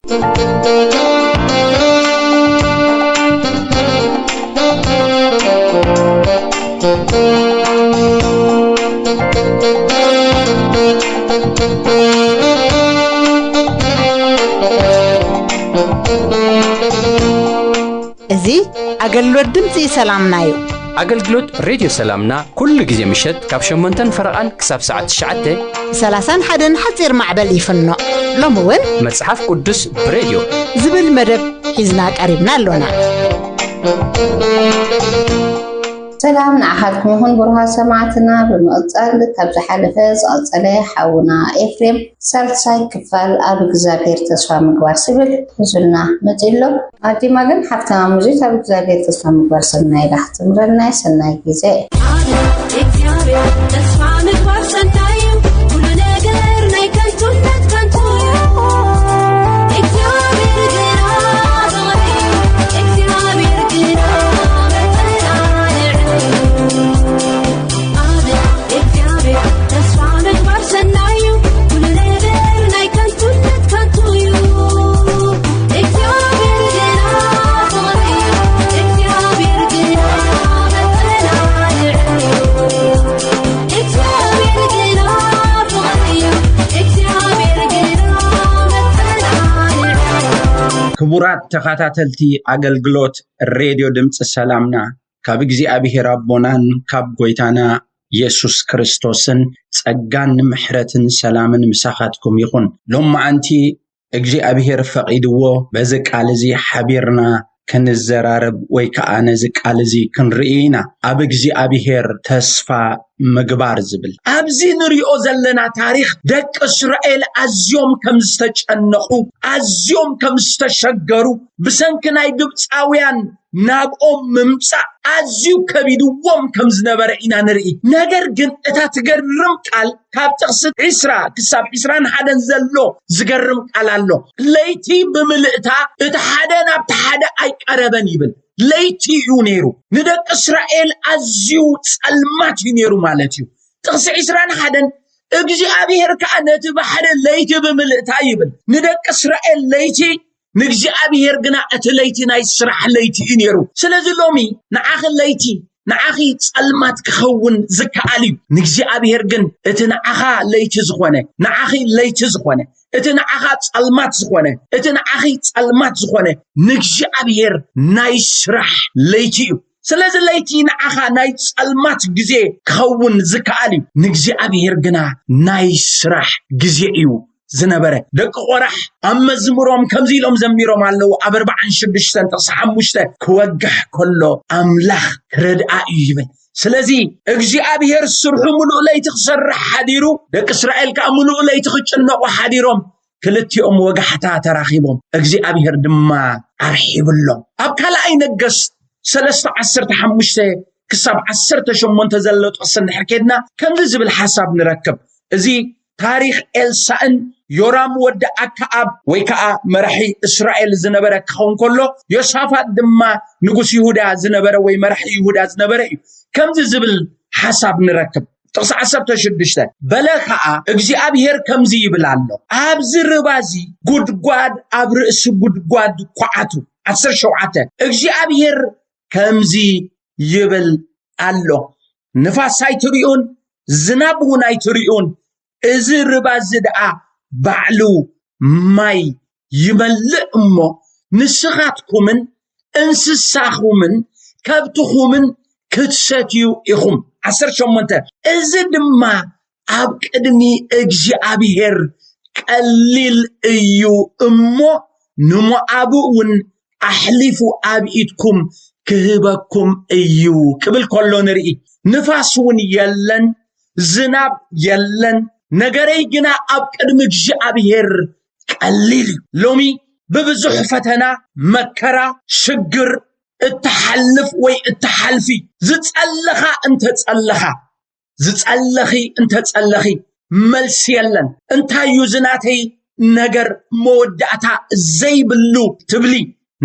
እዚ አገልግሎት ድምጽ ሰላምናዩ አገልግሎት ሬዲዮ ሰላምና ኩሉ ጊዜ ምሽት ካብ 8 ፈረቃን ክሳብ ሰዓት 9 31 ሓፂር ማዕበል ይፍኖ ሎምውን መጽሐፍ ቅዱስ ብሬዲዮ ዝብል መደብ ሒዝና ቀሪብና ኣሎና ሰላም ንኣኻትኩም ይኹን ብሩሃ ሰማዕትና ብምቕጻል ካብ ዝሓለፈ ዝቐጸለ ሓውና ኤፍሬም ሳልሳይ ክፋል ኣብ እግዚአብሔር ተስፋ ምግባር ሲብል ሒዙልና መጺሎ ኣዲማ ግን ሓፍተማ ሙዚቃ ኣብ እግዚአብሔር ተስፋ ምግባር ሰናይ ላሕትምረልና ሰናይ ጊዜ እግዚአብሔር ተስፋ ምግባር ሰናይ ሁሉ ነገር ናይ ከንቱነት ከንቱ ክቡራት ተኸታተልቲ አገልግሎት ሬዲዮ ድምጽ ሰላምና ካብ እግዚአብሔር አቦናን ካብ ጎይታና ኢየሱስ ክርስቶስን ጸጋን ምሕረትን ሰላምን ምሳኻትኩም ይኹን ሎማዓንቲ እግዚአብሔር ፈቂድዎ በዚ ቃል እዚ ሓቢርና ከንዘራረብ ወይ ከኣነ ዚ ቃል እዚ ክንርኢና ኣብ እግዚአብሔር ተስፋ ምግባር ዝብል ኣብዚ ንሪኦ ዘለና ታሪኽ ደቂ እስራኤል ኣዝዮም ከም ዝተጨነቑ ኣዝዮም ከም ዝተሸገሩ ብሰንኪ ናይ ግብፃውያን ናብኦም ምምፃእ ኣዝዩ ከቢድዎም ከም ዝነበረ ኢና ንርኢ ነገር ግን እታ ትገርም ቃል ካብ ጥቕሲ 20 ክሳብ 21 ዘሎ ዝገርም ቃል ኣሎ ለይቲ ብምልእታ እቲ ሓደ ናብቲ ሓደ ኣይቀረበን ይብል ለይቲ እዩ ነይሩ ንደቂ እስራኤል ኣዝዩ ጸልማት ነይሩ ማለት እዩ ጥቕሲ 21 እግዚአብሔር ከዓ ነቲ ባሕሪ ለይቲ ብምልእታ ይብል ንደቂ እስራኤል ለይቲ ንእግዚአብሔር ግና እቲ ለይቲ ናይ ስራሕ ለይቲ ነይሩ ስለዚ ሎሚ ንዓኺ ለይቲ ንዓኺ ጸልማት ክኸውን ዝከኣል እዩ ንእግዚአብሔር ግን እቲ ንዓኻ ለይቲ ዝኾነ ንዓኺ ለይቲ ዝኾነ እቲ ንዓኻ ጸልማት ዝኾነ እቲ ንዓኺ ጸልማት ዝኾነ ንእግዚአብሔር ናይ ስራሕ ለይቲ እዩ ስለዚ ለይቲ ንዓኻ ናይ ጸልማት ግዜ ክኸውን ዝከኣል እዩ ንእግዚአብሔር ግና ናይ ስራሕ ግዜ እዩ ዝነበረ ደቂ ቆራሕ ኣብ መዝሙሮም ከምዚ ኢሎም ዘሚሮም ኣለዉ ኣብ 46:5 ክወግሕ ከሎ ኣምላኽ ክረድኣ እዩ ይብል ስለዚ እግዚአብሔር ስርሑ ሙሉእ ለይቲ ክሰርሕ ሓዲሩ ደቂ እስራኤል ከዓ ሙሉእ ለይቲ ክጭነቁ ሓዲሮም ክልቲኦም ወጋሕታ ተራኺቦም እግዚአብሔር ድማ ኣርሒብሎም ኣብ ካልኣይ ነገሥት 3:15 ክሳብ 18 ዘሎ ጥቕሲ ንሕርኬድና ከምዚ ዝብል ሓሳብ ንረክብ እዚ ታሪኽ ኤልሳዕን ዮራም ወዲ ኣክዓብ ወይ ከዓ መራሒ እስራኤል ዝነበረ ክኸውን ከሎ ዮሳፋጥ ድማ ንጉስ ይሁዳ ዝነበረ ወይ መራሒ ይሁዳ ዝነበረ እዩ ከምዚ ዝብል ሓሳብ ንረክብ ጥቕሲ 16 በለ ከዓ እግዚአብሔር ከምዚ ይብል ኣሎ ኣብዚ ርባዚ ጉድጓድ ኣብ ርእሲ ጉድጓድ ኳዓቱ 17 እግዚአብሔር ከምዚ ይብል ኣሎ ንፋስ ኣይትሪኡን ዝናብ እውን ኣይትሪኡን እዚ ርባዚ ደኣ ባዕሉ ማይ ይመልእ እሞ ንስኻትኩምን እንስሳኹምን ከብትኹምን ክትሰትዩ ኢኹም 18 እዚ ድማ ኣብ ቅድሚ እግዚአብሔር ቀሊል እዩ እሞ ንሞዓብ እውን ኣሕሊፉ ኣብ ኢድኩም ክህበኩም እዩ ክብል ከሎ ንርኢ ንፋስ እውን የለን ዝናብ የለን ነገረይ ግና ኣብ ቅድሚ እግዚአብሔር ቀሊል ሎሚ በብዙሕ ፈተና መከራ ሽግር እትሐልፍ ወይ እትሐልፊ ዝጸለኻ እንተ ጸለኻ ዝጸለኺ እንተ ጸለኺ መልስ የለን እንታዩ ዝናተይ ነገር መወዳእታ ዘይብሉ ትብሊ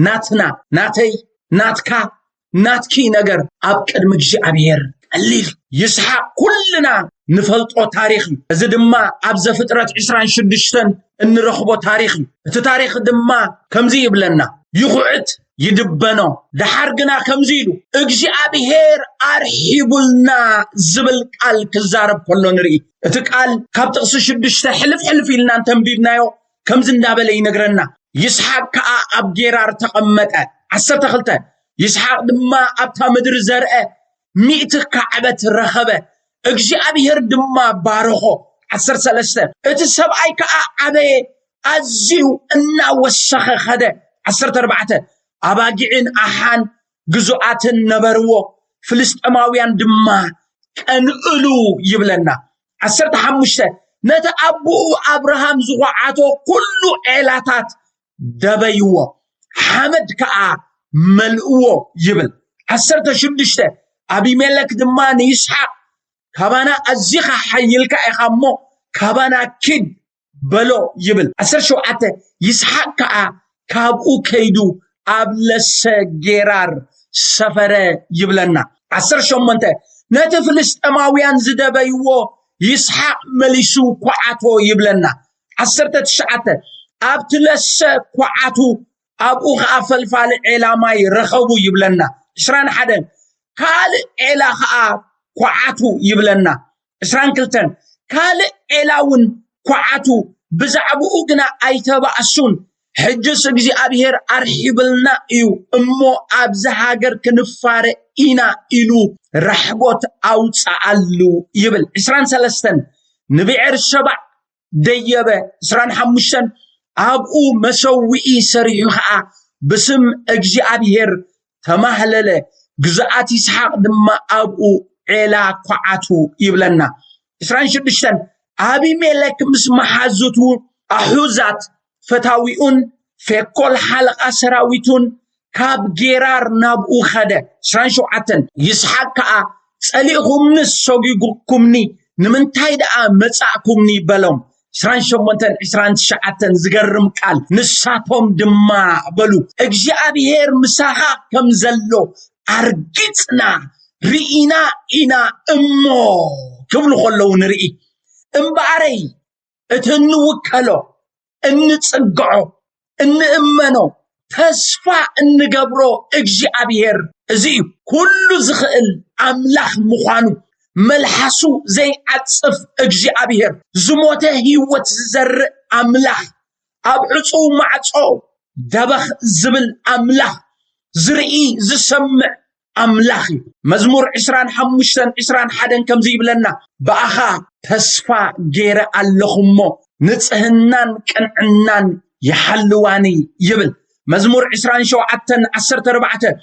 ናትና ናተይ ናትካ ናትኪ ነገር ኣብ ቅድሚ እግዚአብሔር ቀሊል ይስሐቅ ኩልና نفلطو تاريخ إذا دما أبز فترة 26 نرخبو تاريخ التاريخ دما كمزي يبلنا يقعد يدبنا دحرقنا كمزيلو اجي أبيهر أرحيبلنا زبل قال كزارب كله نري اتقال كابتقص شدشت حلف لنا تنبيبنا يو كمزن دابلي نقرنا يسحق كأ أبجيرار تقمت عسر تخلته يسحق دما أبتا مدر زرقه 100 كعبة رخبة اجي أبيهر دما بارخو عسر سلسته اتسبعي كأ أبي أزيو إنا وسخ خده عسر تربعته أباجعين أحان جزءات النبرو فلسطماويان دما كان ألو يبلنا عسر تحمشته نتا أبو أبراهام زغعاتو كل عيلاتات دبيوه حمد كأ ملؤو يبل عسر تشدشته أبي ملك دمان يسحق كابانا أزيخ حيلك إخامو كابانا كد بلو يبل عسر شو عته يسحق كأ كابو كيدو أبلس جيرار سفره يبلنا عسر شو منته نتفلست أماويان زدبيوه يسحق مليسو قعاتو يبلنا عسر تتشعته أبتلس قعاتو أبو غافل فال علاماي رخبو يبلنا إسران حدن قال إله قعاتو يبلنا إسران كلتن قال إلاون قعاتو بزعبو أغنى أيتبا أسون حجس بزي أبيهر أرحبلنا إيو أمو أبزهاجر كنفار إنا إلو رحبوت أوتس ألو يبل إسران سلستن نبيعر الشبع ديبه إسران حمشتن أبو مسوئي سريحة بسم أجزي أبيهر تمهلله جزءات إسحاق دم أبو إلا قعاتو يبلنا إسران شدشتن أبي ملك مسمحزتو أحوزات فتاويون في كل حلقة سراويتون كاب جيرار نابو خده سران شو عتن يسحق كأ سأليهم نسوغي كمني نمن تايدا متساكمني بلوم سران شو منتن سران شعتن زغرم قال نساتهم دما بلو اجي أبيهر مساحة كم زلو أرجتنا رئينا إنا أمو كبلو خلو نرئي امباري اتنوكالو እንጽግዖ እንእመኖ ተስፋ እንገብሮ እግዚአብሔር እዚ ኩሉ ዝኽእል አምላኽ ምዃኑ መልሐሱ ዘይዓጽፍ እግዚአብሔር ዝሞተ ህይወት ዝዘርእ አምላኽ ኣብ ዕጹው ማዕጾ ደበኽ ዝብል አምላኽ ዝርኢ ዝሰምዕ አምላኽ መዝሙር 25 21 ከምዚ ይብለና በአኻ ተስፋ ገይረ ኣለኹሞ نتهنان كنعنان يحلواني يبل مزمور 27 14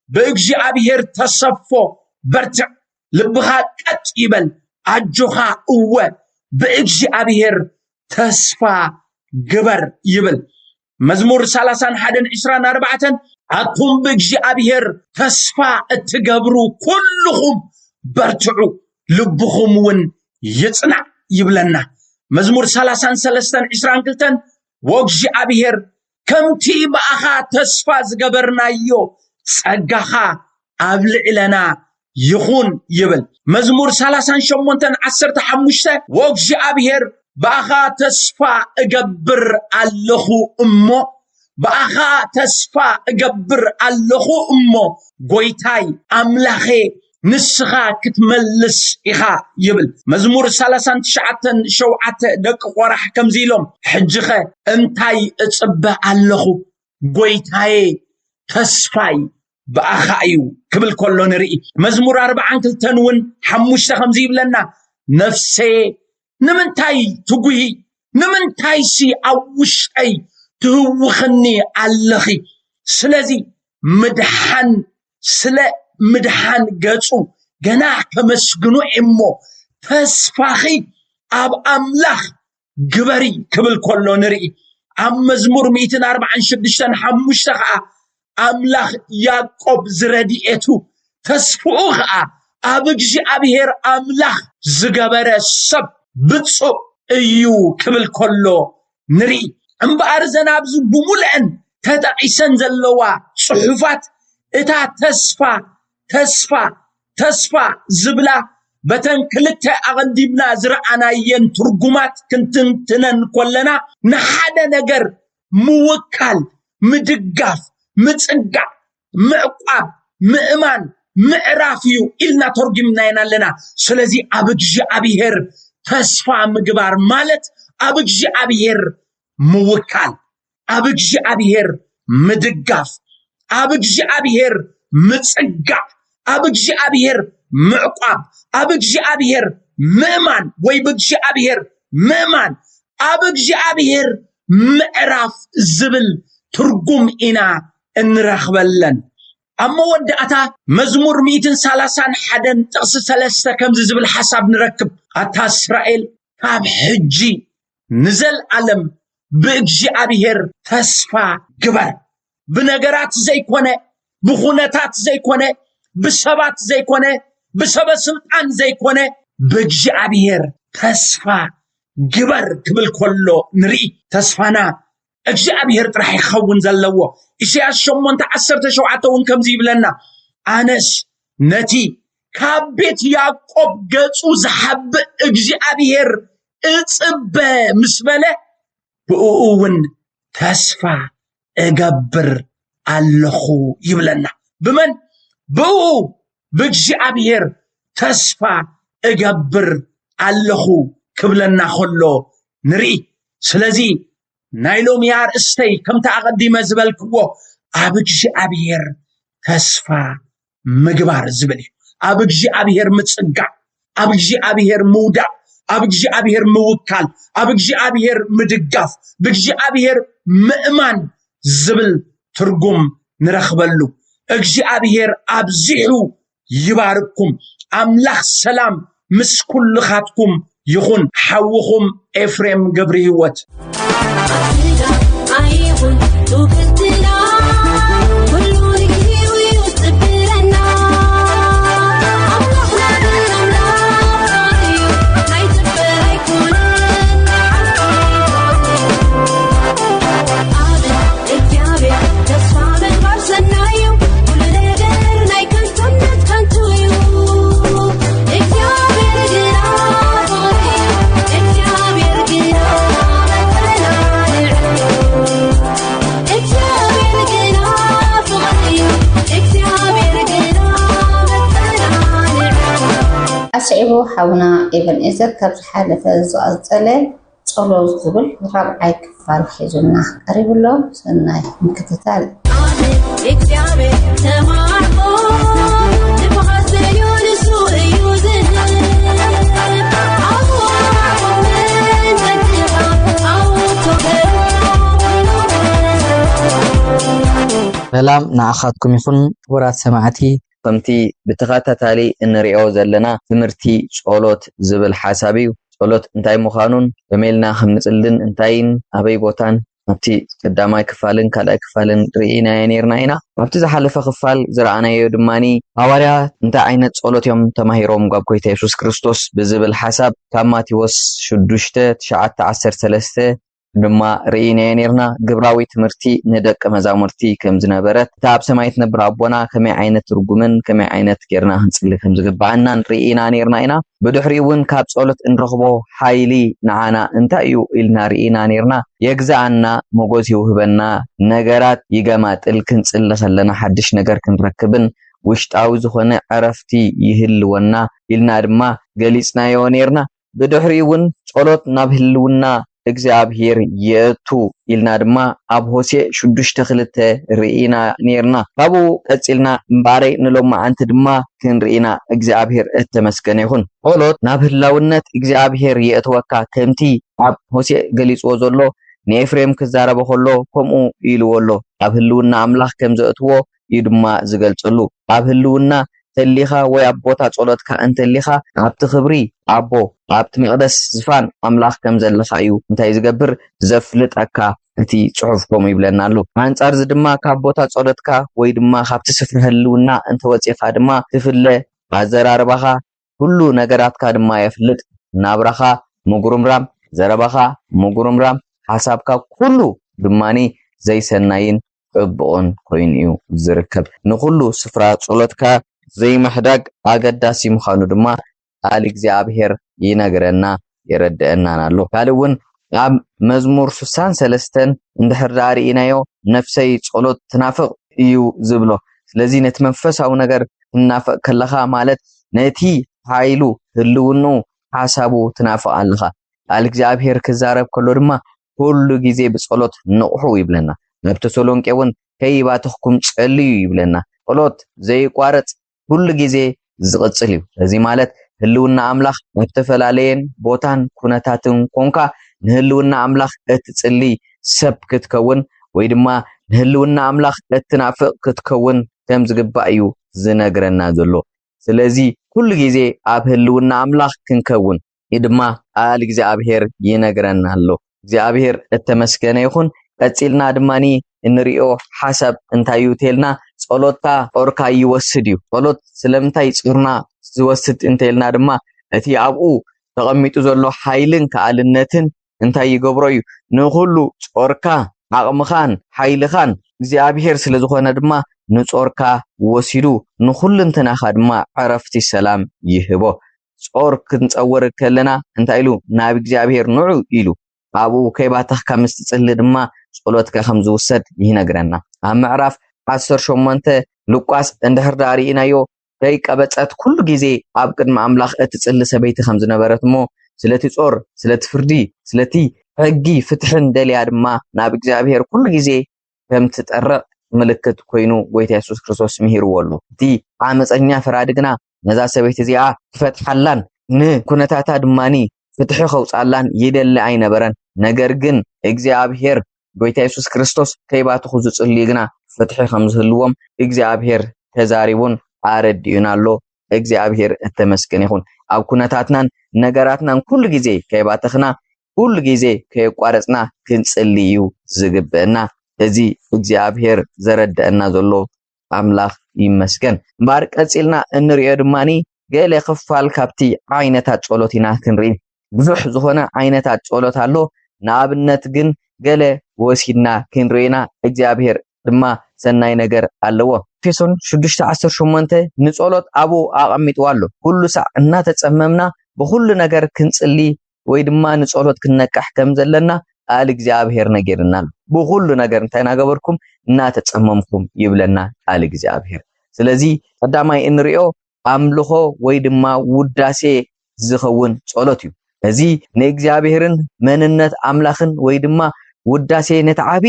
بأجي أبيهر تصفو برتع لبها كت يبل أجوها قوة بأجي أبيهر تصفى قبر يبل مزمور 31 أتم بأجي أبيهر تصفى اتقبرو كلهم برتعو لبهم ون يتصنع يبلنا مزمور 33 وجي أبيهر كم تيبأخا تسفاز قبرنا يو سأقخا أبلع لنا يخون يبل مزمور 35 وجي أبيهر بأخا تسفا قبر اللخو أمو بأخا تسفا قبر اللخو أمو قويتاي أملاخي نسخا كتملس إخا يبل مزمور 39 شوعة دق ورح كمزيلهم حجخة انتاي اتصبه اللخو قويتاي تسفاي بأخايو كبل كله نرئي مزمور 4 كالتنون حموشتا خمزيب لنا نفسي نمنتاي تقوي نمنتاي سي أوشتاي تهوخني اللخي سلازي مدحن مدحان قصو جناح كمسجنو إمو تسفاخي أب أملاخ جبري قبل كله نري أم مزمور 240 حمشتخا أملاخ يعقوب زرديئتو تسفوخا أبجي أبيهر أملاخ زجبر السب بتصو أيو قبل كله نري أم بأرزنا بزو بمولن تدعيسن زلوا صحفات إتا تسفا زبلا በተን ክልተ አቀንዲብና ዝረአናየን ትርጉማት ክንትንተነን ኮለና ንሓደ ነገር ምውካል ምድጋፍ ምጽጋ ምዕቋብ ምእማን ምዕራፊዩ ኢልና ተርጉምና ይናለና ስለዚህ አብግዚአብሔር ተስፋ ምግባር ማለት አብግዚአብሔር ምውካል አብግዚአብሔር ምድጋፍ አብግዚአብሔር ምጽጋ አብግዚአብሔር ምዕቋብ አብግዚአብሔር ምእማን ወይ በግዚአብሔር ምእማን አብግዚአብሔር ምዕራፍ ዝብል ትርጉም ኢና እንረኽበለን أما ودعتا مزمور 131 ጥቅስ 3 ከምዚ ዝብል حساب نركب أتا إسرائيل كاب حجي نزل علم بإግዚአብሔር تسفى قبر بنقرات زي كونه بخونتات زي كونه بسبات زي كونه بسب سلطان زي كونه بإግዚአብሔር تسفى قبر قبل كله نري تسفانا እግዚአብሔር ጥራሕ ይኸውን ዘለዎ ኢሳይያስ 8:17 ከምዚ ይብለና ኣነስ ነቲ ካብ ቤት ያዕቆብ ገጹ ዝሓብ እግዚአብሔር እጽበ ምስበለ ብኡውን ተስፋ እገብር ኣለኹ ይብለና በመን ብኡ በእግዚአብሔር ተስፋ እገብር ኣለኹ ክብለና ኸሎ ንርኢ ስለዚህ ናይሎም ያር እስታይ ከምታ አቀዲመ ዝበልክዎ አብግዚአብሔር ተስፋ ምግባር ዝብል አብግዚአብሔር ምጽጋ አብግዚአብሔር ሙዳ አብግዚአብሔር ምውካል አብግዚአብሔር ምድጋፍ በእግዚአብሔር ምእማን ዝብል ትርጉም ንረኽበሉ እግዚአብሔር አብዚሑ ይባርኩም አምላኽ ሰላም ምስ ኩልኻትኩም ይኹን ሓውኹም ኤፍሬም ገብረ ሕይወት አይሁን ዱክትና ሁሉ ይው ይጥብረና አላህና ናይትበይ ኩን አለ እግዚአብሔር ተስፋ ምግባር ሰናዩ ሁሉ ነገር ናይ ከንቱነት ከንቱዩ እግዚአብሔር ግራ እግዚአብሔር ግራ أسعبو حونا ابن إزر كبر حالة زوازتلي صلو زبل ربعي كفال حيزونا قريب الله سناي مكتتال سلام نعخاتكم يخون ورات سماعتي ከምቲ ብተኸታታሊ እንሪኦ ዘለና ትምርቲ ጸሎት ዝብል ሓሳቢው ጸሎት እንታይ ምዃኑን በሜልና ከምንጽልን እንታይን አበይ ቦታን ኣብቲ ቀዳማይ ክፋልን ካልኣይ ክፋልን ርኢና ነርና ኢና ኣብቲ ዝሓለፈ ክፋል ዝረኣናዮ ድማኒ ሐዋርያት እንታይ ዓይነት ጸሎት እዮም ተማሂሮም ጋብ ጎይታ ኢየሱስ ክርስቶስ ብዝብል ሓሳብ ካብ ማቴዎስ 6:9-13 ድማ ርኢና ነርና ግብራዊ ትምርቲ ንደቀ መዛሙርቲ ከም ዝነበረት ታብ ሰማይ ትነብር አቦና ከመይ ዓይነት ትርጉምን ከመይ ዓይነት ጌርና ህንጽል ከም ዝግባአና ርኢና ነርና ኢና ብድሕሪውን ካብ ጸሎት እንረኽቦ ሓይሊ ንዓና እንታይ እዩ ኢልና ርኢና ነርና የግዛአና ሞጎስ ይውህበና ነገራት ይገማጥል ክንጽል ከለና ሓድሽ ነገር ክንረክብን ውሽጣዊ ዝኾነ ዕረፍቲ ይህልወና ኢልና ድማ ገሊጽናዮ ነርና ብድሕሪውን ጸሎት ናብ ህልውና እግዚአብሔር የቱ ኢልና ድማ ኣብ ሆሴዕ 6:2 ርኢና ነርና ካብኡ ቀጽልና እምባሬ ንሎም ማዓንቲ ድማ ክንርኢና እግዚአብሔር እተመስገነ ይኹን ጸሎት ናብ ህላውነት እግዚአብሔር የእትወካ ከምቲ ኣብ ሆሴዕ ገሊጽዎ ዘሎ ንኤፍሬም ክዛረበ ከሎ ከምኡ ኢልዎሎ ኣብ ህልውና አምላኽ ከም ዘእትዎ ይድማ ዝገልጽሉ ኣብ ህልውና ተሊኻ ወይ አቦታ ጸሎትካ እንተሊኻ ኣብቲ ክብሪ አቦ ኣብቲ መቅደስ ዝፋን አምላኽ ከም ዘለኻ እዩ እንታይ ዝገብር ዘፍልጠካ እቲ ጽሑፍ ከም ይብለናሉ አንጻር ድማ ካብ ቦታ ጸሎትካ ወይ ድማ ካብቲ ስፍራ ህልውና እንተወጽኻ ድማ ትፍለ አዘራርባኻ ሁሉ ነገራትካ ድማ ይፍልጥ ናብራኻ ምጉርምራም ዘረባኻ ምጉርምራም ሓሳብካ ኩሉ ድማኒ ዘይሰናይን ጽቡቕን ኮይኑ እዩ ዝርከብ ንኹሉ ስፍራ ጸሎትካ زي محدق أقداسي مخانو دما ቃል እግዚአብሔር ይነግረና ይረድአናን ኣሎ ካልውን ኣብ መዝሙር 63 እንድሕር ዳሪኢናዮ ነፍሰይ ጸሎት ትናፍቕ እዩ ዝብሎ ስለዚህ ነቲ መንፈሳዊ ነገር ትናፍቕ ከለኻ ማለት ነቲ ኃይሉ ህልውኑ ሓሳቡ ትናፍቕ ኣለኻ ቃል እግዚአብሔር ክዛረብ ከሎ ድማ ኩሉ ግዜ ብጸሎት ንቑሑ ይብለና ኣብ ተሰሎንቄ እውን ከይባትኩም ጸልዩ ይብለና ጸሎት ዘይቋረጽ ኩሉ ግዜ ዝቕጽል እዩ እዚ ማለት ህልውና አምላኽ እተፈላለየን ቦታን ኩነታትን ኮንካ ንህልውና አምላኽ እትጽሊ ሰብ ክትከውን ወይ ድማ ንህልውና አምላኽ እትናፍቕ ክትከውን ከም ዝግባእ እዩ ዝነግረና ዘሎ ስለዚ ኩሉ ግዜ ኣብ ህልውና አምላኽ ክንከውን ድማ ቃል እግዚአብሔር ይነግረና ኣሎ እግዚአብሔር እተመስገነ ይኹን ቀጽልና ድማኒ እንሪኦ ሓሳብ እንታዩ ተልና ጸሎታ ጾርካ ይወስድ እዩ ጸሎት ስለምንታይ ጽርና ዝወስድ እንተልና ድማ እቲ ኣብኡ ተቐሚጡ ዘሎ ኃይልን ከኣልነትን እንታይ ይገብሮ እዩ ንኹሉ ጾርካ ዓቕምኻን ኃይልኻን እግዚአብሔር ስለ ዝኾነ ድማ ንጾርካ ወሲዱ ንኹልንተናኻ ድማ ዕረፍቲ ሰላም ይህቦ ጾር ክንጸወር ከለና እንታይ ኢሉ ናብ እግዚአብሔር ንዑ ኢሉ ኣብኡ ከይባተኽካ ምስ ትጽሊ ድማ ጸሎትካ ከም ዝውሰድ ይነግረና ኣብ ምዕራፍ 18 ሉቃስ እንድሕር ዳሪኢናዮ ከይቀበጸት ኩሉ ግዜ ኣብ ቅድሚ አምላኽ እትጽሊ ሰበይቲ ከም ዝነበረት እሞ ስለቲ ጾር ስለቲ ፍርዲ ስለቲ ሕጊ ፍትሕን ደልያ ድማ ናብ እግዚአብሔር ኩሉ ግዜ ከም ትጠርቕ ምልክት ኮይኑ ጎይታ ኢየሱስ ክርስቶስ ምሂርዎ ኣሎ እቲ ዓመፀኛ ፍራድ ግና ነዛ ሰበይቲ እዚኣ ትፈትሓላን ንኩነታታ ድማኒ ፍትሒ ከውፃላን ይደሊ ኣይነበረን ነገር ግን እግዚአብሔር ጎይታ ኢየሱስ ክርስቶስ ከይባትኹ ዝጽልዩ ግና ፍትሒ ከም ዝህልዎም እግዚአብሔር ተዛሪቡን አረድዩና ኣሎ እግዚአብሔር እተመስገነ ይኹን ኣብ ኩነታትናን ነገራትናን ኩሉ ግዜ ከይባትኽና ኩሉ ግዜ ከይቋረጽና ክንጽልዩ ዝግብአና እዚ እግዚአብሔር ዘረድአና ዘሎ አምላኽ ይመስገን እምበር ቀጽልና እንሪኦ ድማኒ ገለ ክፋል ካብቲ ዓይነታት ጸሎት ኢና ክንርኢ ብዙሕ ዝኾነ ዓይነታት ጸሎት ኣሎ ንኣብነት ግን ገለ ወሲድና ክንርኢና እግዚአብሔር ድማ ሰናይ ነገር ኣለዎ ኤፌሶን 6:18 ንጸሎት ኣብኡ ኣቐሚጥዎ ኣሎ ኩሉ ሰዕ እናተጸመምና ብኩሉ ነገር ክንጽሊ ወይ ድማ ንጸሎት ክንነቃሕ ከም ዘለና ቃል እግዚአብሔር ነጊርና ብኩሉ ነገር እንታይ ናገበርኩም እናተጸመምኩም ይብለና ቃል እግዚአብሔር ስለዚ ቀዳማይ እንሪኦ ኣምልኾ ወይ ድማ ውዳሴ ዝኸውን ጸሎት እዩ እዚ ንእግዚአብሔርን መንነት አምላኽን ወይ ድማ ውዳሴ ነተዓቢ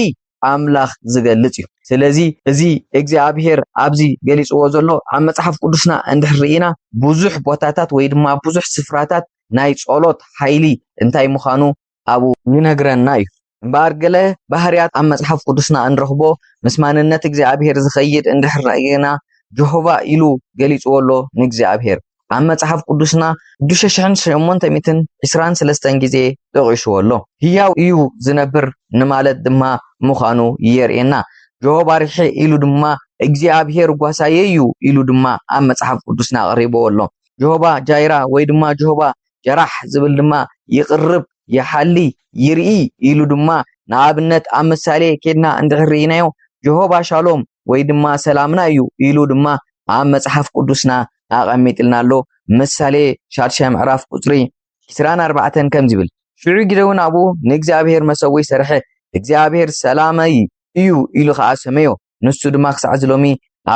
አምላኽ ዝገልጽ እዩ ስለዚ እዚ እግዚአብሔር ኣብዚ ገሊጽዎ ዘሎ ኣብ መጽሓፍ ቅዱስና እንድሕርኢና ብዙሕ ቦታታት ወይ ድማ ብዙሕ ስፍራታት ናይ ጸሎት ኃይሊ እንታይ ምዃኑ ኣብኡ ይነግረና እዩ እምበር ገለ ባህርያት ኣብ መጽሓፍ ቅዱስና እንረኽቦ ምስ ማንነት እግዚአብሔር ዝኸይድ እንድሕርኢና ጀሆቫ ኢሉ ገሊጽዎ ኣሎ ንእግዚአብሔር ኣብ መጽሓፍ ቅዱስና 6823 ግዜ ጠቂስዎ ኣሎ ህያው እዩ ዝነብር ንማለት ድማ ምዃኑ የርኤና ጀሆቫ ሪሒ ኢሉ ድማ እግዚአብሔር ጓሳየ እዩ ኢሉ ድማ ኣብ መጽሓፍ ቅዱስና ቀሪቦ ኣሎ ጀሆቫ ጃይራ ወይ ድማ ጀሆቫ ጀራሕ ዝብል ድማ ይቅርብ ይሓሊ ይርኢ ኢሉ ድማ ንኣብነት ኣብ ምሳሌ ኬድና እንድሕርኢናዮ ጀሆቫ ሻሎም ወይ ድማ ሰላምና እዩ ኢሉ ድማ ኣብ መጽሓፍ ቅዱስና ኣቐሚጥልና ኣሎ ምሳሌ 6 ምዕራፍ ቁጽሪ 24 ከም ዝብል ሽዑ ግደውን ኣብኡ ንእግዚአብሔር መሰዊ ሰርሐ እግዚአብሔር ሰላመይ እዩ ኢሉ ከዓ ሰመዮ ንሱ ድማ ክሳዕ ዝሎሚ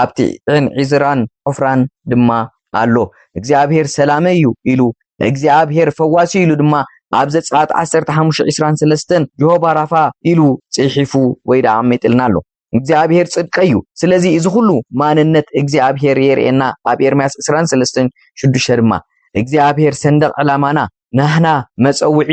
ኣብቲ ዒዝራን ዖፍራን ድማ ኣሎ እግዚአብሔር ሰላመይ እዩ ኢሉ እግዚአብሔር ፈዋሲ ኢሉ ድማ ኣብ ዘጸአት 15:23 ጀሆቫ ራፋ ኢሉ ጽሒፉ ወይ ዳ ኣቐሚጥልና ኣሎ እግዚአብሔር ጽድቅ እዩ ስለዚ እዚ ሁሉ ማንነት እግዚአብሔር የርኤና ኣብ ኤርምያስ 23:6 ድማ እግዚአብሔር ሰንደቅ ዕላማና ናህና መጸውዒ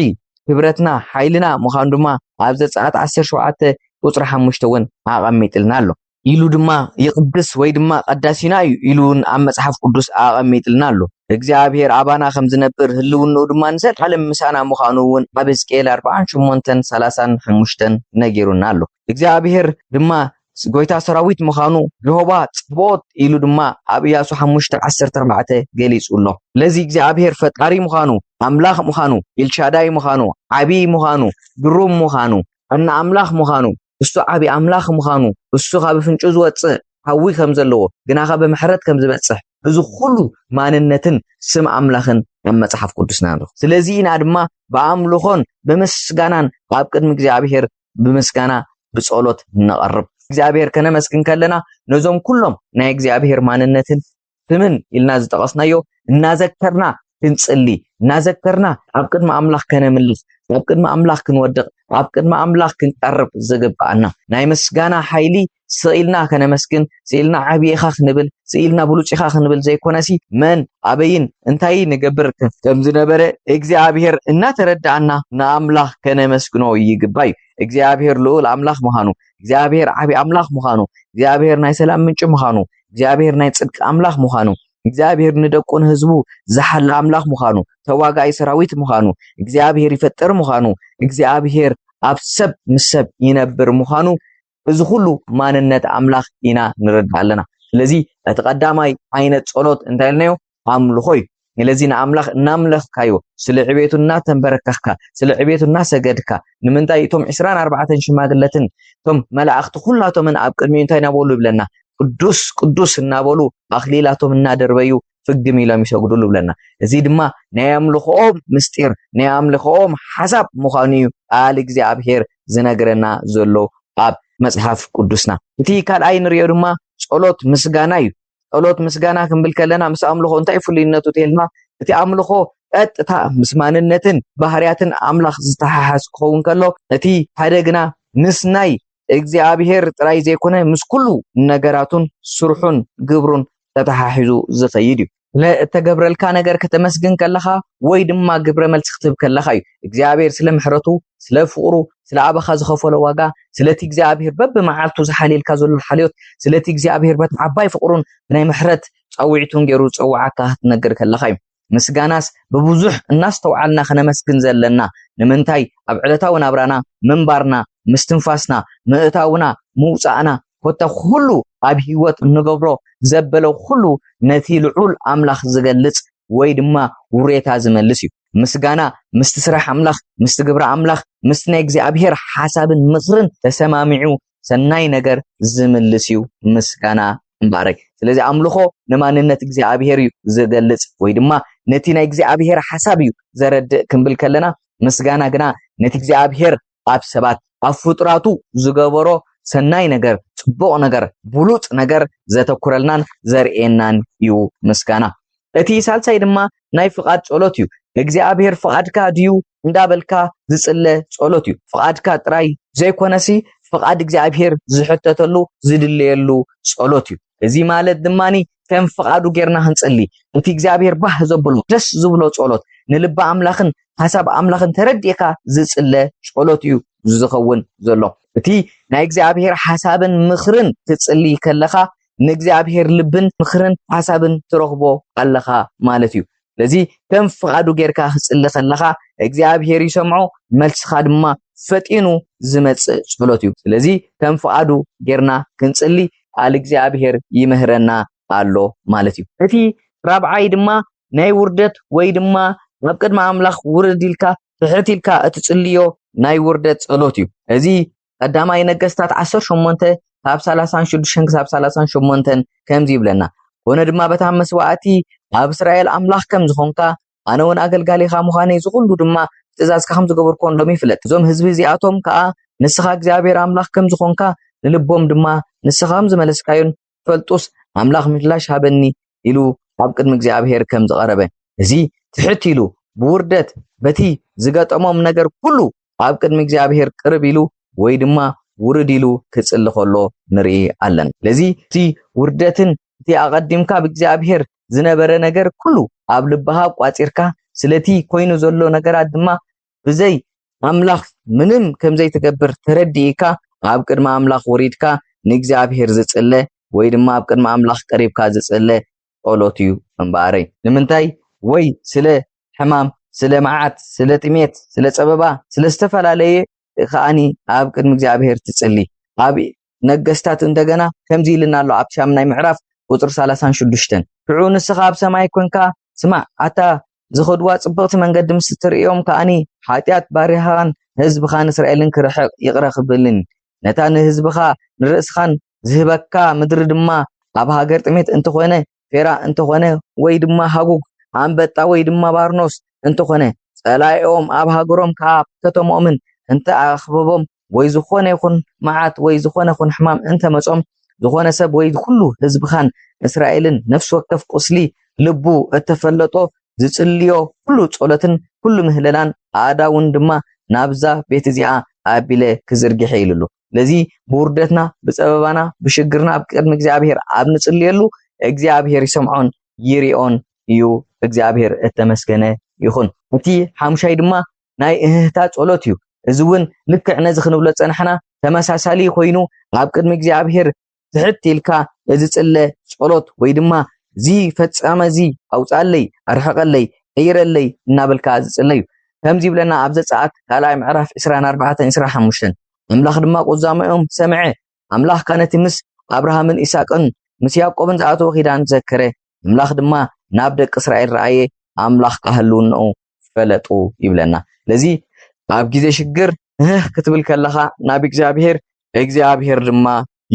ክብረትና ኃይልና ምዃኑ ድማ ኣብ ዘጸአት 17:5 እውን ኣቐሚጥልና ኣሎ ኢሉ ድማ ይቅድስ ወይ ድማ ቀዳሲና እዩ ኢሉን ኣብ መጽሓፍ ቅዱስ ኣቐሚጥልና ኣሎ እግዚአብሔር አባና ከም ዝነብር ህልውኑ ድማ ንዘላለም ምሳና ምዃኑ እውን ኣብ ሕዝቅኤል 48:35 ነጊሩና ኣሎ እግዚአብሔር ድማ ጎይታ ሰራዊት ምዃኑ ጀሆቫ ጽቦት ኢሉ ድማ ኣብ ኢያሱ 5:14 ገሊጹ ኣሎ ለዚ እግዚአብሔር ፈጣሪ ምዃኑ አምላኽ ምዃኑ ኤልሻዳይ ምዃኑ ዓቢ ምዃኑ ግሩም ምዃኑ እና አምላኽ ምዃኑ እሱ ዓቢ አምላኽ ምዃኑ እሱ ካብ ፍንጩ ዝወጽእ ሓዊ ከም ዘለዎ ግናኸ ብምሕረት ከም ዝበጽሕ እዚ ኩሉ ማንነትን ስም አምላኽን ኣብ መጽሓፍ ቅዱስና ንረኽቦ። ስለዚ ኢና ድማ ብኣምልኾን ብምስጋናን ኣብ ቅድሚ እግዚአብሔር ብምስጋና ብጸሎት ነቐርብ። እግዚአብሔር ከነመስግን ከለና ነዞም ኩሎም ናይ እግዚአብሔር ማንነትን ስምን ኢልና ዝጠቐስናዮ እናዘከርና ክንጽሊ እናዘከርና ኣብ ቅድሚ አምላኽ ከነምልስ ኣብ ቅድሚ አምላኽ ክንወድቕ ኣብ ቅድሚ አምላኽ ክንቀርብ ዝግባአና ናይ ምስጋና ሓይሊ ስኢልና ከነመስግን ስኢልና ዓብይኻ ክንብል ስኢልና ብሉጭኻ ክንብል ዘይኮነሲ መን ኣበይን እንታይ ንገብር ከም ዝነበረ እግዚአብሔር እናተረዳአና ንኣምላኽ ከነመስግኖ ይግባይ። እግዚአብሔር ልዑል አምላኽ ምዃኑ እግዚአብሔር ዓብይ አምላኽ ምዃኑ እግዚአብሔር ናይ ሰላም ምንጭ ምዃኑ እግዚአብሔር ናይ ጽድቂ አምላኽ ምዃኑ እግዚአብሔር ንደቁን ህዝቡ ዝሓለ አምላኽ ምዃኑ ተዋጋይ ሰራዊት ምዃኑ እግዚአብሔር ይፈጥር ምዃኑ እግዚአብሔር ኣብ ሰብ ምስ ሰብ ይነብር ምዃኑ እዚ ሁሉ ማንነት አምላኽ ኢና ንረዳእ ኣለና። ስለዚ እቲ ቀዳማይ ዓይነት ጸሎት እንታይ ኢልናዮ ኣምልኾ እዩ። ስለዚ ንኣምላኽ እናምለኽካዮ ስለ ዕቤቱ እናተንበረከኽካ ስለ ዕቤቱ እናሰገድካ ንምንታይ እቶም 24 ሽማግለትን እቶም መላእኽቲ ኩላቶምን ኣብ ቅድሚኡ እንታይ እናበሉ ይብለና ቅዱስ ቅዱስ እናበሉ ኣኽሊላቶም እናደርበዩ ፍግም ኢሎም ይሰግዱሉ ይብለና። እዚ ድማ ናይ ኣምልኾኦም ምስጢር ናይ ኣምልኾኦም ሓሳብ ምዃኑ እዩ ቃል እግዚአብሔር ዝነግረና ዘሎ ኣብ መጽሓፍ ቅዱስና። እቲ ካልኣይ ንሪኦ ድማ ጸሎት ምስጋና እዩ። ጸሎት ምስጋና ክንብል ከለና ምስ ኣምልኾ እንታይ ፍሉይነቱ ተልና እቲ ኣምልኾ ቀጥታ ምስ ማንነትን ባህርያትን ኣምላኽ ዝተሓሓዝ ክኸውን ከሎ እቲ ሓደ ግና ምስ ናይ እግዚአብሔር ጥራይ ዘይኮነ ምስ ኩሉ ነገራቱን ስርሑን ግብሩን ተተሓሒዙ ዝኸይድ እዩ። ለተገብረልካ ነገር ከተመስግን ከለኻ ወይ ድማ ግብረ መልሲ ክትብ ከለኻ እዩ እግዚአብሔር ስለ ምሕረቱ ስለ ፍቅሩ ስለ ኣባኻ ዝኸፈሎ ዋጋ ስለቲ እግዚአብሔር በብመዓልቱ ዝሓሊልካ ዘሎ ሓልዮት ስለቲ እግዚአብሔር በቲ ዓባይ ፍቅሩን ናይ ምሕረት ጻውዒቱን ገይሩ ጽዋዓካ ክትነግር ከለኻ እዩ። ምስጋናስ ብብዙሕ እናስተውዓልና ከነመስግን ዘለና ንምንታይ ኣብ ዕለታዊ ናብራና ምንባርና ምስትንፋስና ምእታውና ምውፃእና ኮታ ኩሉ ኣብ ህይወት ንገብሮ ዘበለው ኩሉ ነቲ ልዑል አምላኽ ዝገልጽ ወይ ድማ ውሬታ ዝመልስ እዩ። ምስጋና ምስቲ ስራሕ አምላኽ ምስቲ ግብረ አምላኽ ምስቲ ናይ እግዚአብሔር ሓሳብን ምኽርን ተሰማሚዑ ሰናይ ነገር ዝምልስ እዩ ምስጋና እምባረይ። ስለዚ ኣምልኾ ንማንነት እግዚአብሔር እዩ ዝገልጽ ወይ ድማ ነቲ ናይ እግዚአብሔር ሓሳብ እዩ ዘረድእ ክንብል ከለና ምስጋና ግና ነቲ እግዚአብሔር ኣብ ሰባት ኣብ ፍጡራቱ ዝገበሮ ሰናይ ነገር ጽቡቕ ነገር ብሉጽ ነገር ዘተኩረልናን ዘርኤናን እዩ ምስጋና። እቲ ሳልሳይ ድማ ናይ ፍቓድ ጸሎት እዩ። እግዚአብሔር ፍቓድካ ድዩ እንዳበልካ ዝጽለ ጸሎት እዩ። ፍቓድካ ጥራይ ዘይኮነሲ ፍቓድ እግዚአብሔር ዝሕተተሉ ዝድልየሉ ጸሎት እዩ። እዚ ማለት ድማኒ ከም ፍቓዱ ጌርና ክንጽሊ እቲ እግዚአብሔር ባህ ዘብሎ ደስ ዝብሎ ጸሎት ንልባ አምላኽን ሓሳብ አምላኽን ተረዲእካ ዝጽለ ጸሎት እዩ ዝኸውን ዘሎ። እቲ ናይ እግዚአብሔር ሓሳብን ምኽርን ትጽሊ ከለኻ ንእግዚአብሔር ልብን ምኽርን ሓሳብን ትረኽቦ ኣለኻ ማለት እዩ። ስለዚ ከም ፍቓዱ ጌርካ ክጽሊ ከለኻ እግዚአብሔር ይሰምዖ መልስኻ ድማ ፈጢኑ ዝመጽእ ጸሎት እዩ። ስለዚ ከም ፍቓዱ ጌርና ክንጽሊ ቃል እግዚአብሔር ይምህረና ኣሎ ማለት እዩ። እቲ ራብዓይ ድማ ናይ ውርደት ወይ ድማ ኣብ ቅድሚ አምላኽ ውርድ ኢልካ ትሕት ኢልካ እትጽልዮ ናይ ውርደት ጸሎት እዩ። እዚ ቀዳማይ ነገሥታት 18 ካብ 36 ክሳብ 38 ከምዚ ይብለና ኮነ ድማ በታ መስዋዕቲ ኣብ እስራኤል አምላኽ ከም ዝኾንካ ኣነ እውን ኣገልጋሊኻ ምዃነይ ዝኹሉ ድማ ትእዛዝካ ከም ዝገበርኮ ሎም ይፍለጥ። እዞም ህዝቢ እዚኣቶም ከዓ ንስኻ እግዚአብሔር አምላኽ ከም ዝኾንካ ንልቦም ድማ ንስኻ ከም ዝመለስካዮን ፈልጡስ አምላኽ ምላሽ ሃበኒ ኢሉ ኣብ ቅድሚ እግዚአብሔር ከም ዝቐረበ እዚ ትሕት ኢሉ ብውርደት በቲ ዝገጠሞም ነገር ኩሉ ኣብ ቅድሚ እግዚአብሔር ቅርብ ኢሉ ወይ ድማ ውርድ ኢሉ ክጽሊ ከሎ ንርኢ ኣለና። ስለዚ እቲ ውርደትን እቲ ኣቐዲምካ ብእግዚአብሔር ዝነበረ ነገር ኩሉ ኣብ ልብኻ ቋፂርካ ስለቲ ኮይኑ ዘሎ ነገራት ድማ ብዘይ አምላኽ ምንም ከምዘይ ትገብር ተረዲእካ ኣብ ቅድሚ አምላኽ ወሪድካ ንእግዚአብሔር ዝጽለ ወይ ድማ ኣብ ቅድሚ አምላኽ ቀሪብካ ዝጽለ ጸሎት እዩ እምበኣረይ። ንምንታይ ወይ ስለ ሕማም ስለ መዓት ስለ ጥሜት ስለ ጸበባ ስለ ዝተፈላለየ ከኣኒ ኣብ ቅድሚ እግዚአብሔር ትጽሊ። ኣብ ነገሥታት እንደገና ከምዚ ኢልና ኣሎ ኣብ ሻምናይ ምዕራፍ ቁጥር 36 ፍዑ ንስኻ ኣብ ሰማይ ኮንካ ስማዕ ኣታ ዝኸድዋ ጽብቕቲ መንገዲ ምስ ትርእዮም ከኣኒ ሓጢኣት ባሪኻን ህዝብኻን እስራኤልን ክርሕቕ ይቕረ ክብልን ነታ ንህዝብኻ ንርእስኻን ዝህበካ ምድሪ ድማ ኣብ ሃገር ጥሜት እንተኾነ ፌራ እንተኾነ ወይ ድማ ሃጉግ አንበጣ ወይ ድማ ባርኖስ እንተኾነ ጸላይኦም ኣብ ሃገሮም ካብ ከተሞምን እንተ ኣኽበቦም ወይ ዝኾነ ይኹን መዓት ወይ ዝኾነ ይኹን ሕማም እንተ መጾም ዝኾነ ሰብ ወይ ኩሉ ህዝብኻን እስራኤልን ነፍስ ወከፍ ቁስሊ ልቡ እተፈለጦ ዝጽልዮ ኩሉ ጸሎትን ኩሉ ምህለላን ኣዳውን ድማ ናብዛ ቤት እዚኣ ኣቢለ ክዝርግሕ ይልሉ ለዚ ብውርደትና ብጸበባና ብሽግርና ብቅድሚ እግዚአብሔር ኣብ ንጽልየሉ እግዚአብሔር ይሰምዖን ይሪኦን እዩ እግዚአብሔር እተመስገነ ይኹን እቲ ሓምሻይ ድማ ናይ እህታ ጸሎት እዩ እዝውን ልክዕ ነዚ ክንብሎ ጸንሕና ተመሳሳሊ ኮይኑ ኣብ ቅድሚ እግዚአብሔር ትሕት ኢልካ እዚ ጽለ ጸሎት ወይ ድማ ዚ ፈጻመ ዚ ኣውጻለይ ኣርሐቀለይ ቀይረለይ እናበልካ ዝጽለዩ ከምዚ ብለና ኣብ ዘጻአት ካልኣይ ምዕራፍ 24-25 ኣምላኽ ድማ ቁዛምኦም ሰምዐ ኣምላኽ ካነቲ ምስ አብርሃምን ኢሳቅን ምስ ያዕቆብን ዝኣተወ ኺዳን ዘከረ ኣምላኽ ድማ ናብ ደቂ እስራኤል ረአየ ኣምላኽ ካህልውንኡ ፈለጡ ይብለና ለዚ ኣብ ግዜ ሽግር ክትብል ከለኻ ናብ እግዚአብሔር ድማ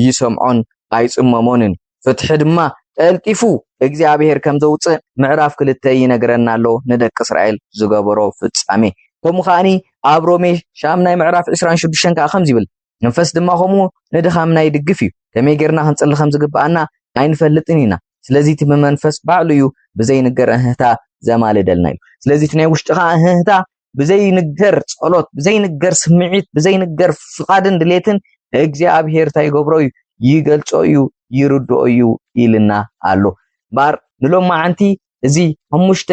ይሰምዖን ኣይጽመሞንን ፍትሕ ድማ ጠልጢፉ እግዚአብሔር ከም ዘውፅእ ምዕራፍ 2 ይነግረና ኣሎ ንደቂ እስራኤል ዝገበሮ ፍጻሜ ከምኡኻኒ ኣብ ሮሜ ሻምናይ ምዕራፍ 26 ከዓ ከም ዝብል መንፈስ ድማ ከምኡ ንድኻምና ይድግፍ እዩ ከመይ ጌርና ክንጽሊ ከም ዝግባአና ኣይንፈልጥን ኢና ስለዚ እቲ መንፈስ ባዕሉ እዩ ብዘይንገር እህታ ዘማልደልና እዩ ስለዚ እቲ ናይ ውሽጥኻ እህታ ብዘይንገር ጸሎት ብዘይንገር ስምዒት ብዘይንገር ፍቃድን ድሌትን እግዚአብሔር ታይገብሮ እዩ ይገልጾ እዩ ይርድኦ እዩ ኢልና ኣሎ ባር ንሎም ማዓንቲ እዚ ሓሙሽተ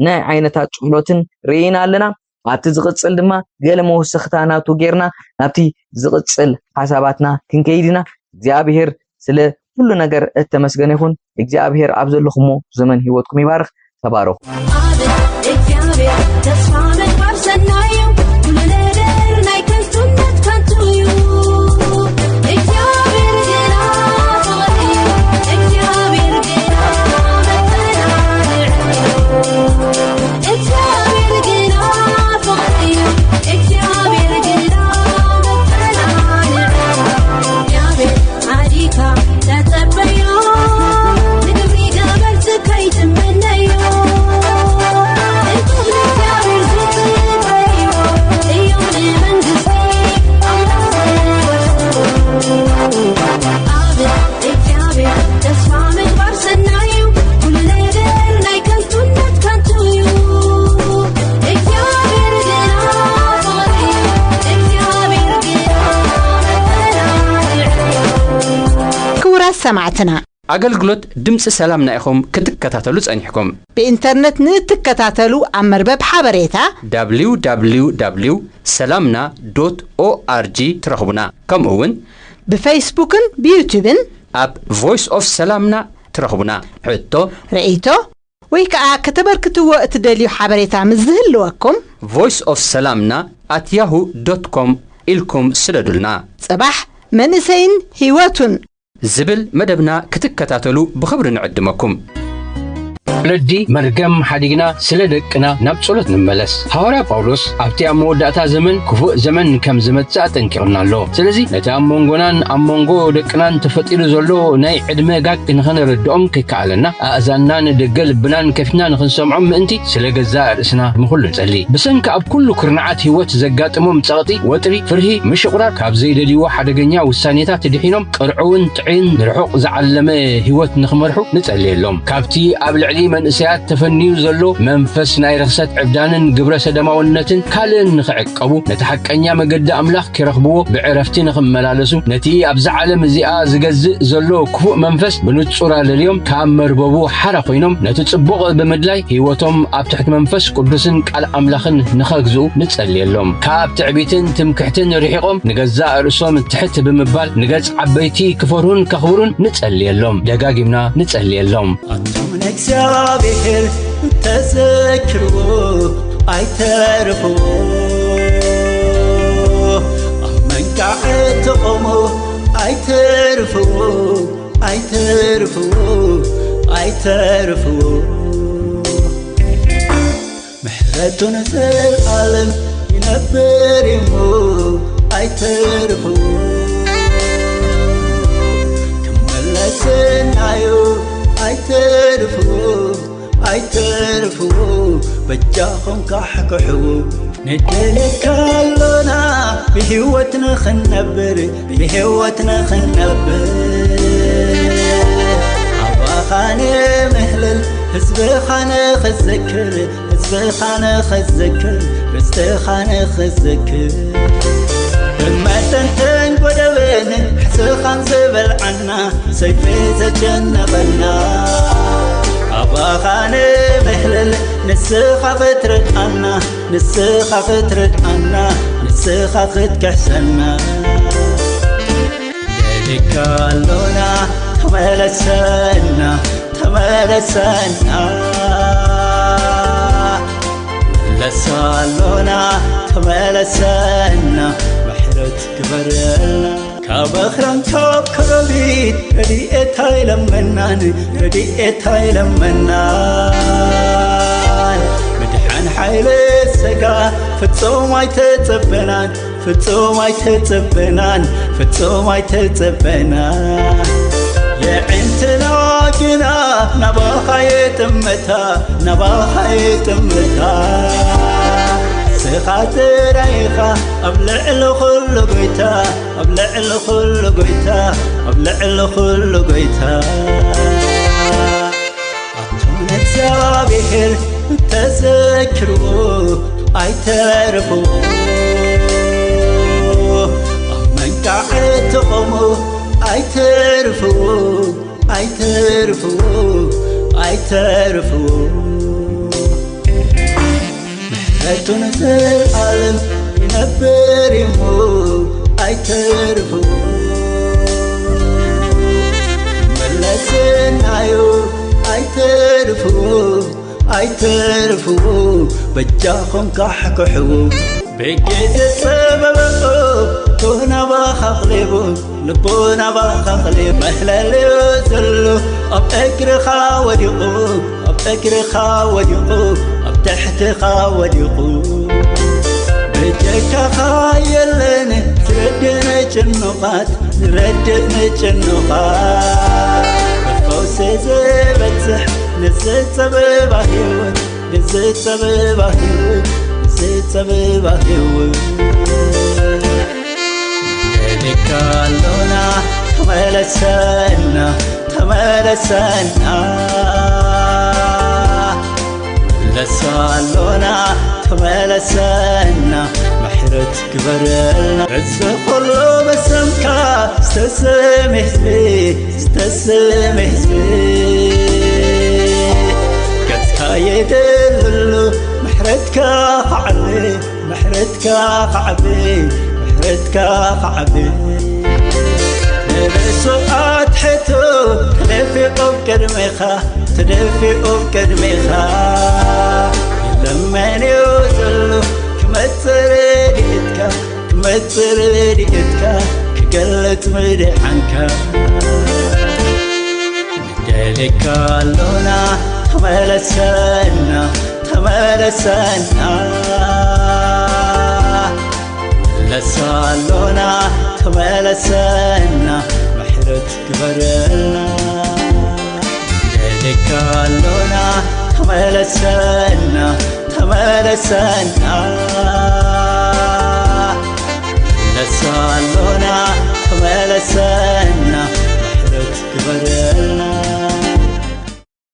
ናይ ዓይነታት ጸሎትን ርኢና ኣለና ኣብቲ ዝቕጽል ድማ ገለ መወሰኽታናቱ ጌርና ናብቲ ዝቕጽል ሓሳባትና ክንከይድና እግዚአብሔር ስለ ኩሉ ነገር እተመስገነ ይኹን እግዚአብሔር ኣብ ዘለኹሞ ዘመን ህይወትኩም ይባርኽ ተባረኹ እግዚአብሔር ተስፋ መግባር ሰናዩ ኩሉ ነገር ናይ ከንቱነት ከንቱ እዩ እግዚአብሔር ገና ፈቅሪ እግዚአብሔር ገና መተናንዕ እግዚአብሔር ገና ፈቅሪ እግዚአብሔር ገና መተናንዕ እግዚአብሔር ዓዲካ ተጸበዮ ንግብሪ ገበልቲ ከይትመነዮ سمعتنا أجلجلوت دمس سلام نايخم كتكتاتلو تصنيحكم بإنترنت نتكتاتلو عمرباب حبريتا www.salamna.org ترخبنا كم أون بفيسبوكن بيوتيوبن أب Voice of Salamna ترخبنا حتى رأيتو ويكا كتبركتو تدليو حبريتا مزهلوكم Voice of Salamna @yahoo.com إلكم سلدلنا صباح منسين هيواتن زبل مدبنا كتكتاتلو بخبر نعدمكم لدي مرقم حديقنا سلدكنا نبصلت نملس حوارا باولوس أبتي أموداتا زمن كفو زمن كم زمت ساعتن كيرنا اللو سلزي نتا أمونغونان أمونغو دكنان تفتيلو زولو ناي عدمي قاك نخن ردوم كيكالنا أزانان دقل بنان كيفنا نخن سمعهم انتي سلقزائر اسنا مخلو نسألي بسنك أب كل كرنعات هيوات زقات أموم تغطي وطري فرهي مش قرار كاب زي دي واحد قنيا والسانيتات دحينهم قرعون تعين درحوق زعلمي هيوات نخمرحو نسألي اللهم كابتي قبل علي من إسيات تفنيو زلو منفس ناي رخصت عبدانن قبرة سدماونتن كالن نخعقبو نتحق أنيا مقد أملاخ كرخبو بعرفتي نخم ملالسو نتي أبزع علم زياء زقزق زلو كفو منفس بنتصورة لليوم كام مربوبو حرقينهم نتتصبق بمدلاي هيوتهم أبتحت منفس قدسن كال أملاخن نخاقزو نتسألي اللهم كاب تعبيتن تمكحتن ريحقهم نقزاء رسوم تحت بمبال نقز عبيتي كفرون كخورون نتسألي اللهم دقاقمنا نتسألي اللهم እግዚአብሔር ተዘክሮ አይተርፎ አመንቃዕት ቆሞ አይተርፎ ምሕረቱን ዘላለም ይነብር ይሞ አይተርፎ ክመለስናዮ አይተርፎ بجاهم كحكحو ندلك اللونا بهوتنا خنبر بهوتنا خنبر عباخاني مهلل حزب خاني خزكر حزب خاني خزكر رست خاني خزكر لما تنتن قدبين حسب خان زبل عنا سيفي تجنبنا أباخاني مهلل نسخة فترة عنا نسخة فترة عنا نسخة فت كحسنا ذلك اللونا تملسنا تملسنا لسالونا تملسنا محرت كبرنا كابخران كاب كربيت رديئت هاي لمنان رديئت هاي لمنان مدحان حيل السقا فتسوم اي تتبنان فتسوم اي تتبنان فتسوم اي تتبنان يا عينتنا قنا نباها يتمتا نباها يتمتا سخاتر عيخا أبلع الخل قيتا أبلع الخل قيتا أبلع الخل قيتا أطمن الزابهر تذكروا أي تعرفوا من قاعد تقوموا أي تعرفوا أي تعرفوا أي تعرفوا محرتنا في العالم ينبر يمو أي تعرفوا ملسنا عيو أي تعرفوا أي تعرفوا بجاهم كحكحو بجيت السبب تونا بخليبو لبونا بخليب محلل يوزلو أب أكر خاوديقو أب أكر خاوديقو أب تحت خاوديقو بجيك خايلني تردنا جنوقات تردنا جنوقات بفوس زبتح نزيت سببا هيوت نزيت سببا هيوت نزيت سببا هيوت ذلك اللونا تملسنا تملسنا لسالونا تملسنا محرت كبرنا عز كله بسمكا استسمح بي استسمح بي كتكا يدللو محرتك قعبي محرتك قعبي محرتك قعبي بسوقات حتو تدفي بكرميخا تدفي بكرميخا لما يوزلو كمتر ديتكا كمتر ديتكا كقلت مدحنك ذلك اللونا تملسنا تملسنا لسالونا تملسنا محرت كبرنا ذلك اللونا تملسنا تملسنا لسالونا تملسنا محرت كبرنا